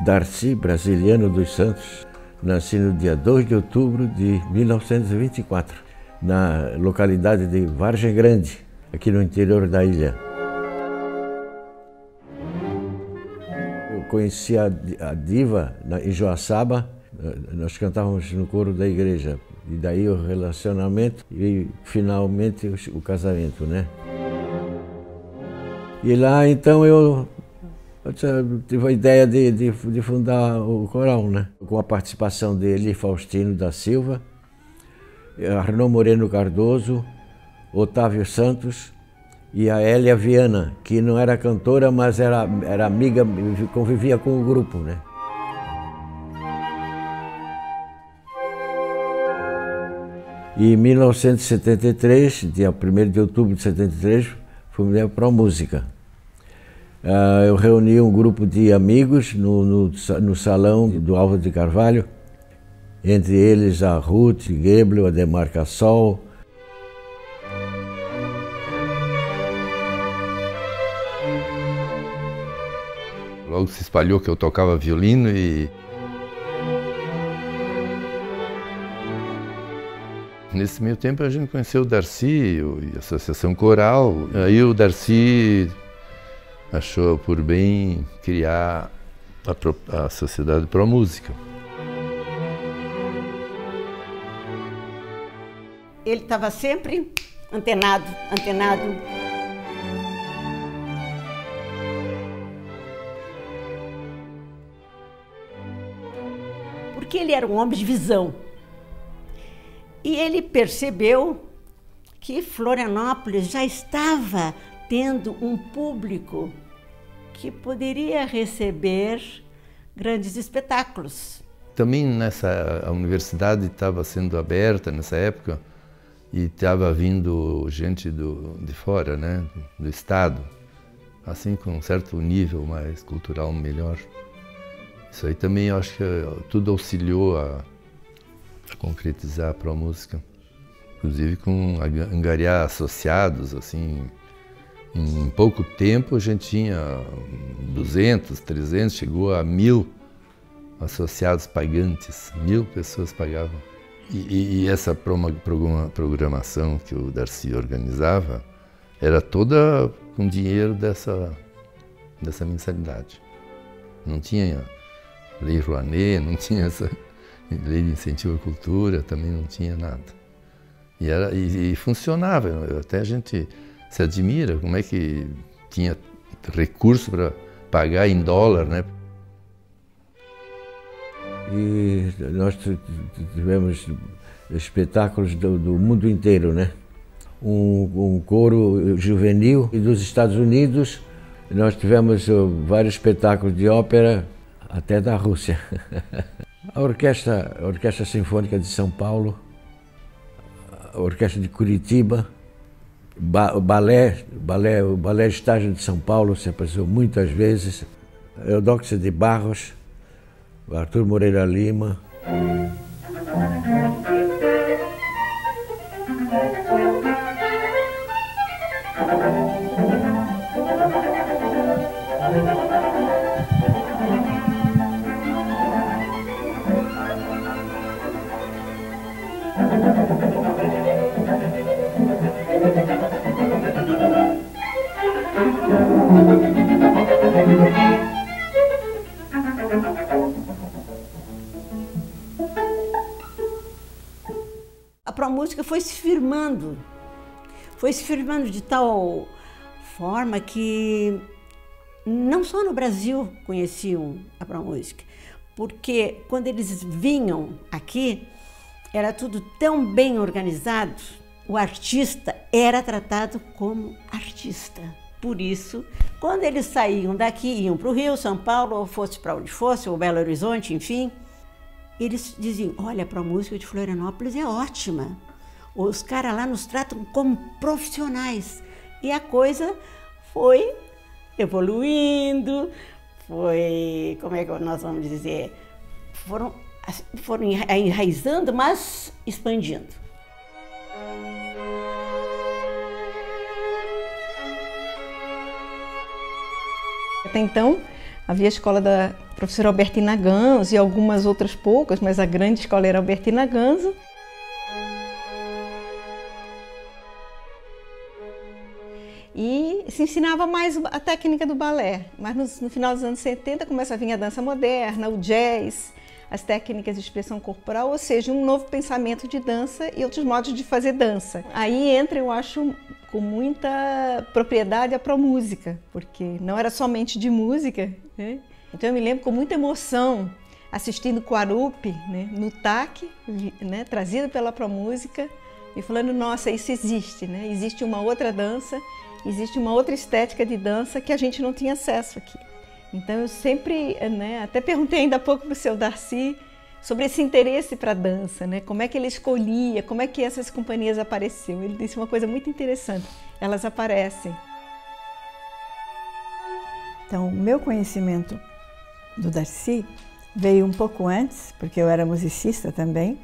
Darcy Brasiliano dos Santos. Nasci no dia 2 de outubro de 1924, na localidade de Vargem Grande, aqui no interior da ilha. Eu conheci a diva em Joaçaba, nós cantávamos no coro da igreja, e daí o relacionamento e finalmente o casamento, né? E lá então eu tive a ideia de fundar o coral, né? Com a participação dele, Faustino da Silva, Arnon Moreno Cardoso, Otávio Santos e a Hélia Viana, que não era cantora, mas era amiga, convivia com o grupo, né? E em 1973, dia 1º de outubro de 73, fui para a música. Eu reuni um grupo de amigos no salão do Álvaro de Carvalho, entre eles a Ruth Goebel, Ademar Cassol. Logo se espalhou que eu tocava violino e nesse meio tempo a gente conheceu o Darcy e a Associação Coral. Aí o Darcy achou por bem criar a Sociedade Pro Música. Ele estava sempre antenado. Porque ele era um homem de visão. E ele percebeu que Florianópolis já estava tendo um público que poderia receber grandes espetáculos. Também a universidade estava sendo aberta nessa época e estava vindo gente de fora, né, do estado, assim com um certo nível mais cultural melhor. Isso aí também eu acho que tudo auxiliou a concretizar a Pro Música, inclusive com angariar associados, assim. Em pouco tempo a gente tinha 200, 300, chegou a 1000 associados pagantes, 1000 pessoas pagavam. E essa programação que o Darcy organizava era toda com dinheiro dessa mensalidade. Não tinha Lei Rouanet, não tinha essa Lei de Incentivo à Cultura, também não tinha nada. E funcionava, até a gente se admira como é que tinha recurso para pagar em dólar, né? E nós tivemos espetáculos do mundo inteiro, né? Um coro juvenil dos Estados Unidos. Nós tivemos vários espetáculos de ópera, até da Rússia. A Orquestra Sinfônica de São Paulo, a Orquestra de Curitiba, o Balé Estágio de São Paulo se apresentou muitas vezes, Eudóxia de Barros, Arthur Moreira Lima. A Pro Música foi se firmando de tal forma que não só no Brasil conheciam a Pro Música, porque quando eles vinham aqui, era tudo tão bem organizado, o artista era tratado como artista. Por isso, quando eles saíam daqui, iam para o Rio, São Paulo, ou fosse para onde fosse, ou Belo Horizonte, enfim, eles diziam, olha, a Pro Música de Florianópolis é ótima. Os caras lá nos tratam como profissionais. E a coisa foi evoluindo, foi, como é que nós vamos dizer, foram enraizando, mas expandindo. Até então, havia a escola professora Albertina Ganzo e algumas outras poucas, mas a grande escola era Albertina Ganzo. E se ensinava mais a técnica do balé, mas no final dos anos 70 começa a vir a dança moderna, o jazz, as técnicas de expressão corporal, ou seja, um novo pensamento de dança e outros modos de fazer dança. Aí entra, eu acho, com muita propriedade a promúsica, porque não era somente de música, né? Então eu me lembro com muita emoção assistindo Quarupi, né, no TAC, né, trazido pela promúsica, e falando, nossa, isso existe, né? Existe uma outra dança, existe uma outra estética de dança que a gente não tinha acesso aqui. Então eu sempre, né, até perguntei ainda há pouco para o seu Darcy sobre esse interesse para a dança, né? Como é que ele escolhia, como é que essas companhias apareciam. Ele disse uma coisa muito interessante, elas aparecem. Então o meu conhecimento do Darcy veio um pouco antes, porque eu era musicista também.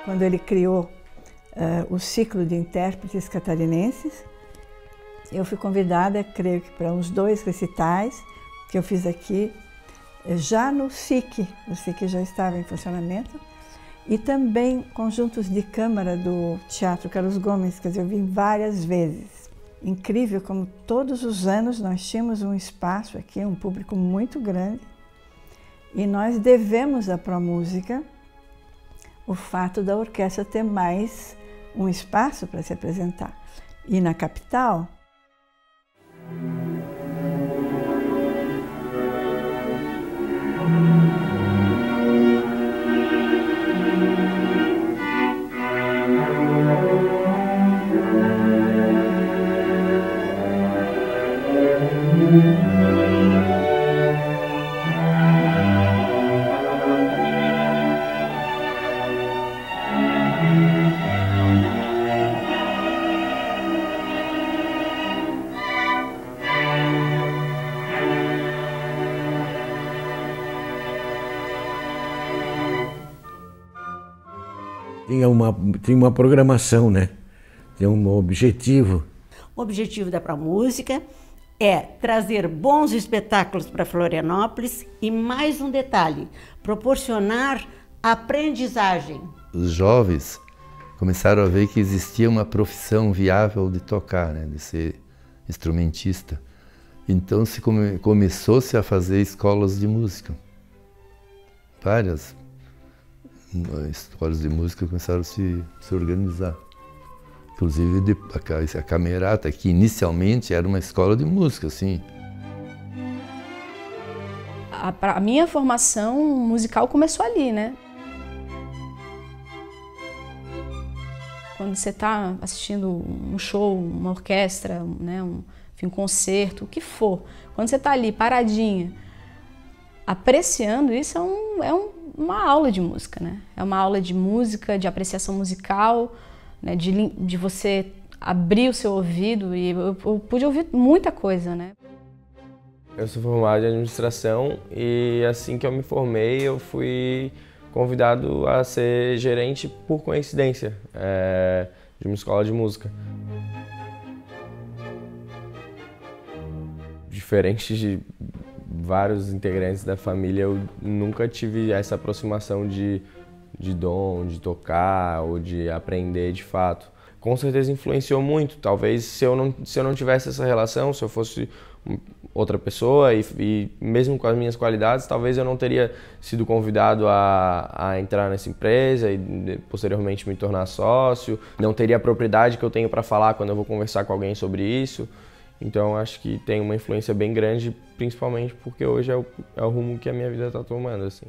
Quando ele criou o ciclo de intérpretes catarinenses, eu fui convidada, creio que para uns 2 recitais que eu fiz aqui, já no SIC. O SIC já estava em funcionamento, e também conjuntos de câmara do Teatro Carlos Gomes, quer dizer, eu vim várias vezes. Incrível como todos os anos nós tínhamos um espaço aqui, um público muito grande, e nós devemos à promúsica o fato da orquestra ter mais um espaço para se apresentar. E na capital, tinha uma programação, né? Tinha um objetivo. O objetivo da promúsica é trazer bons espetáculos para Florianópolis e, mais um detalhe, proporcionar aprendizagem. Os jovens começaram a ver que existia uma profissão viável de tocar, né? De ser instrumentista. Então começou-se a fazer escolas de música. Várias escolas de música começaram a se organizar. Inclusive a Camerata, que inicialmente era uma escola de música, assim. A minha formação musical começou ali, né? Quando você está assistindo um show, uma orquestra, né, um concerto, o que for, quando você está ali paradinha, apreciando isso, uma aula de música, né? É uma aula de música, de apreciação musical, né? De você abrir o seu ouvido, e eu pude ouvir muita coisa, né? Eu sou formado em administração e assim que eu me formei eu fui convidado a ser gerente por coincidência de uma escola de música. Diferente de vários integrantes da família, eu nunca tive essa aproximação de dom, de tocar ou de aprender de fato. Com certeza influenciou muito. Talvez se eu não tivesse essa relação, se eu fosse outra pessoa e mesmo com as minhas qualidades, talvez eu não teria sido convidado a entrar nessa empresa e posteriormente me tornar sócio. Não teria a propriedade que eu tenho para falar quando eu vou conversar com alguém sobre isso. Então acho que tem uma influência bem grande, principalmente porque hoje é o rumo que a minha vida está tomando, assim.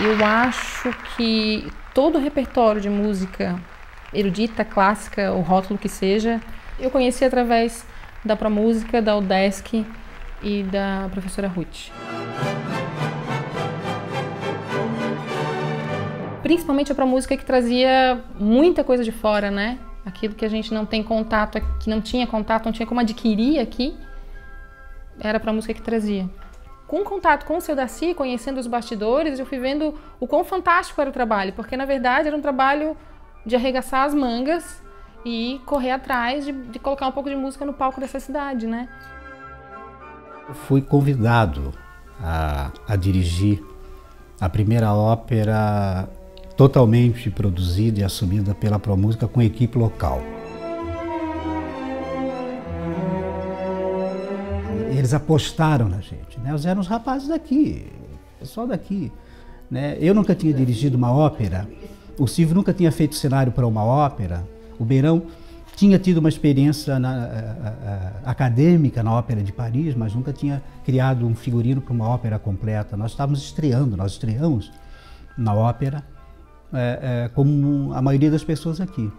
Eu acho que todo o repertório de música erudita, clássica, o rótulo que seja, eu conheci através da promúsica, da UDESC e da professora Ruth. Principalmente a promúsica, que trazia muita coisa de fora, né? Aquilo que a gente não tem contato, que não tinha contato, não tinha como adquirir aqui, era a promúsica que trazia. com contato com o seu Darcy, conhecendo os bastidores, eu fui vendo o quão fantástico era o trabalho, porque na verdade era um trabalho de arregaçar as mangas e correr atrás de colocar um pouco de música no palco dessa cidade, né? Eu fui convidado a dirigir a primeira ópera totalmente produzida e assumida pela ProMúsica com equipe local. Eles apostaram na gente, né? Eles eram os rapazes daqui, pessoal daqui, né? Eu nunca tinha dirigido uma ópera, o Silvio nunca tinha feito cenário para uma ópera, o Beirão tinha tido uma experiência acadêmica na Ópera de Paris, mas nunca tinha criado um figurino para uma ópera completa. Nós estreamos na ópera, como a maioria das pessoas aqui.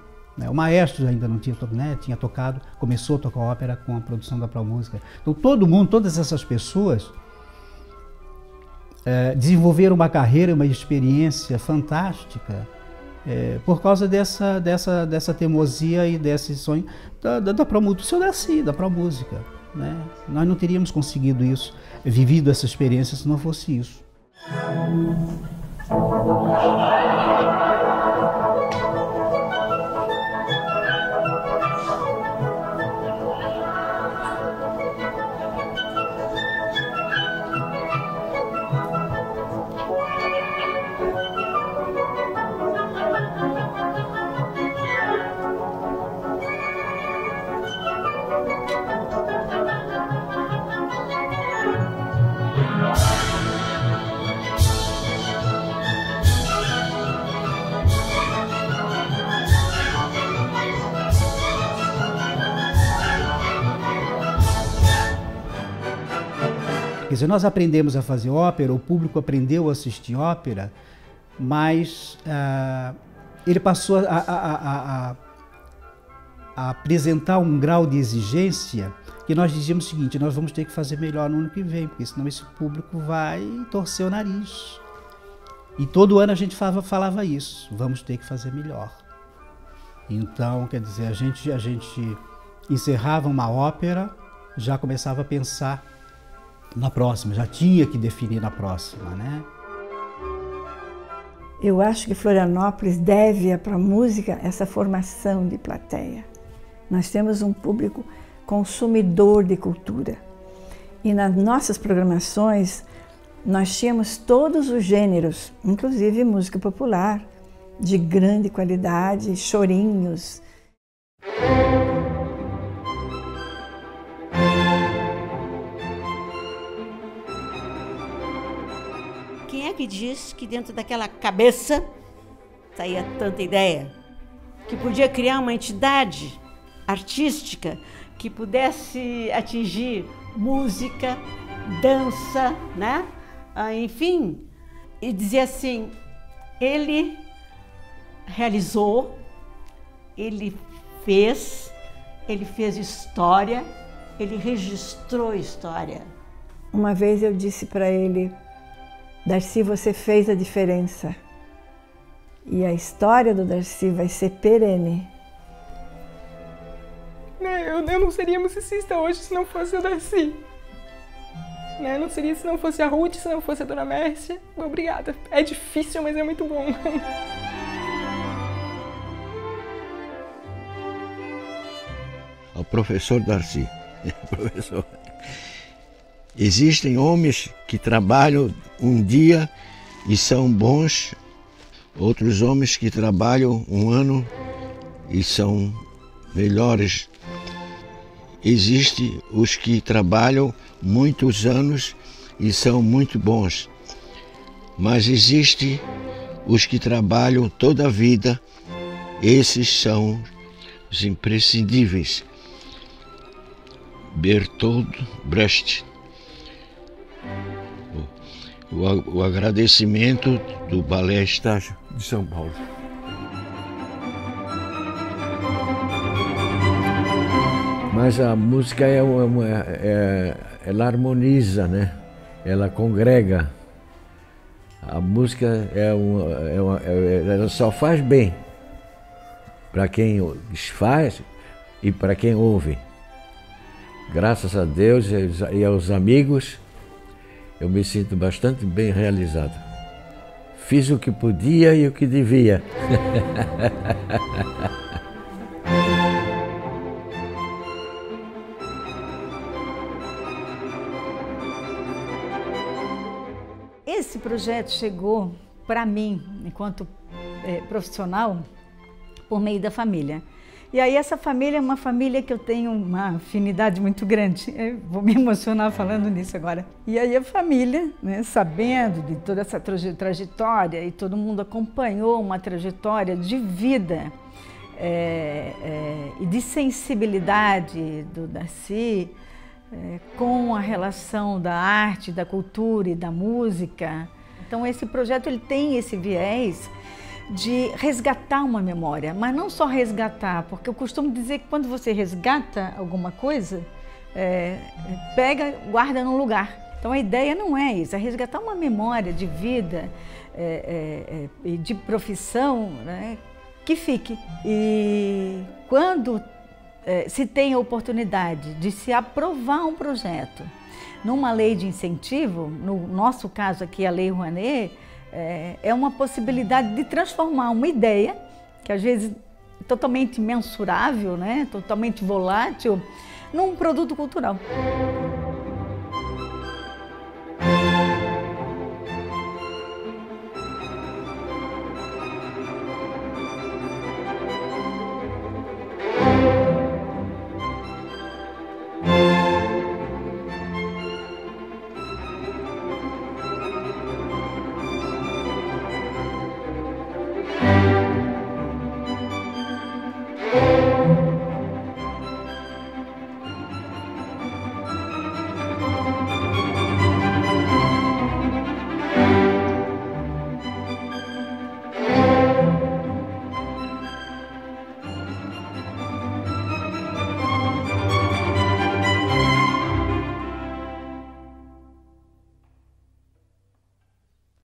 O maestro ainda não tinha, tinha tocado, começou a tocar ópera com a produção da ProMúsica. Então todo mundo, todas essas pessoas desenvolveram uma carreira, uma experiência fantástica por causa dessa teimosia e desse sonho da ProMúsica, do seu Darcy, da ProMúsica, né? Nós não teríamos conseguido isso, vivido essa experiência, se não fosse isso. Quer dizer, nós aprendemos a fazer ópera, o público aprendeu a assistir ópera, mas ele passou a apresentar um grau de exigência que nós dizíamos o seguinte: nós vamos ter que fazer melhor no ano que vem, porque senão esse público vai torcer o nariz. E todo ano a gente falava isso: vamos ter que fazer melhor. Então, quer dizer, a gente encerrava uma ópera, já começava a pensar na próxima, já tinha que definir na próxima, né? Eu acho que Florianópolis deve para a música essa formação de plateia. Nós temos um público consumidor de cultura. E nas nossas programações, nós tínhamos todos os gêneros, inclusive música popular, de grande qualidade, chorinhos. Quem é que diz que dentro daquela cabeça saía tanta ideia? Que podia criar uma entidade artística que pudesse atingir música, dança, né? Enfim, e dizer assim, ele realizou, ele fez história, ele registrou história. Uma vez eu disse para ele: Darcy, você fez a diferença. E a história do Darcy vai ser perene. Eu não seria musicista hoje se não fosse o Darcy. Não seria se não fosse a Ruth, se não fosse a Dona Mércia. Obrigada. É difícil, mas é muito bom. O professor Darcy. Professor. Existem homens que trabalham um dia e são bons, outros homens que trabalham um ano e são melhores. Existem os que trabalham muitos anos e são muito bons, mas existem os que trabalham toda a vida, esses são os imprescindíveis. Bertolt Brecht. O agradecimento do Balé Estágio de São Paulo. Mas a música ela harmoniza, né? Ela congrega. A música ela só faz bem para quem faz e para quem ouve. Graças a Deus e aos amigos, eu me sinto bastante bem realizado. Fiz o que podia e o que devia. Esse projeto chegou para mim, enquanto profissional, por meio da família. E aí essa família é uma família que eu tenho uma afinidade muito grande. Eu vou me emocionar falando nisso agora. E aí a família, né, sabendo de toda essa trajetória, e todo mundo acompanhou uma trajetória de vida e de sensibilidade do Darcy, com a relação da arte, da cultura e da música. Então esse projeto ele tem esse viés de resgatar uma memória, mas não só resgatar, porque eu costumo dizer que quando você resgata alguma coisa, pega, guarda num lugar. Então a ideia não é isso, é resgatar uma memória de vida e de profissão, né, que fique. E quando se tem a oportunidade de se aprovar um projeto numa lei de incentivo, no nosso caso aqui a Lei Rouanet, é uma possibilidade de transformar uma ideia, que às vezes é totalmente mensurável, né, totalmente volátil, num produto cultural.